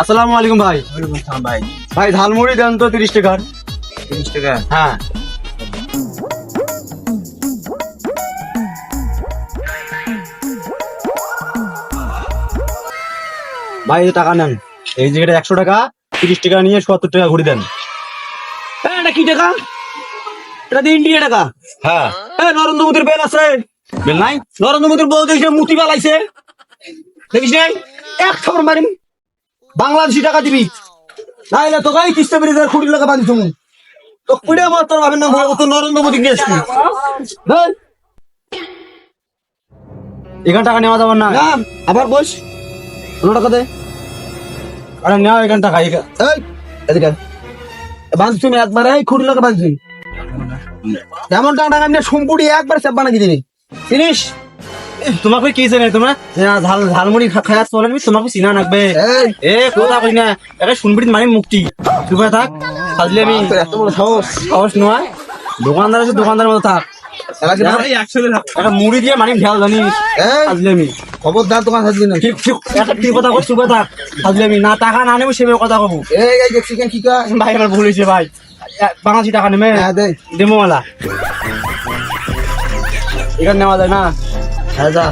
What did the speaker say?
আসসালামু আলাইকুম ভাই। ভাই ভাই ঝালমুড়ি দেন তো 30 টাকার। 30 টাকা। হ্যাঁ ভাই এই টাকা নেন, এই জায়গাটা 100 টাকা, 30 টাকা নিয়ে 70 টাকা ঘুরে দেন। এটা কি টাকা? এটা তো ইন্ডিয়া টাকা। হ্যাঁ নরেন্দ্র মোদীর বেল আছে, বেল নাই? নরেন্দ্র মোদীর বউ দেখে মুতি বালাইছে, দেখিস নাই? এক খবর মারিম, বাংলাদেশি টাকা দিবি নাইলে তো গাই তিস্তা ব্রিজের খুঁটির লাগা বাঁধি তুমি তো কুড়ে আমার তোর ভাবেন না তো নরেন্দ্র মোদী গেছি। এখান টাকা নেওয়া যাবে না। আবার বস, 15 টাকা দে। আরে নেওয়া এখান টাকা। এই এদিকে বাঁধছি তুমি একবার, এই খুঁটির লাগা বাঁধছি এমন টাকা আমি সম্পুটি একবার সেব বানা দিবি জিনিস। তোমাকে কি জানে তোমার ঝালমুড়ি খায়াস বলেন তোমাকে চিনা রাখবে। এ কথা কই না, এটা শুনবিড়ি মানে মুক্তি চুপ করে থাক। ফাজলে আমি এত বড় সাহস! সাহস নয়, দোকানদার আছে দোকানদারের মতো থাক। একটা মুড়ি দিয়ে মানে ঢেল জানিস ফাজলে আমি। খবরদার তোমার হাজলি না। একটা কি কথা কই চুপ করে থাক। ফাজলে আমি না টাকা না নেবো সেভাবে কথা কব। এই দেখছি কেন কি কয়? ভাই আমার ভুল হয়েছে ভাই, বাংলাদেশি টাকা নেবে দে দেমোলা এখানে নেওয়া যায় না। হ্যাঁ যা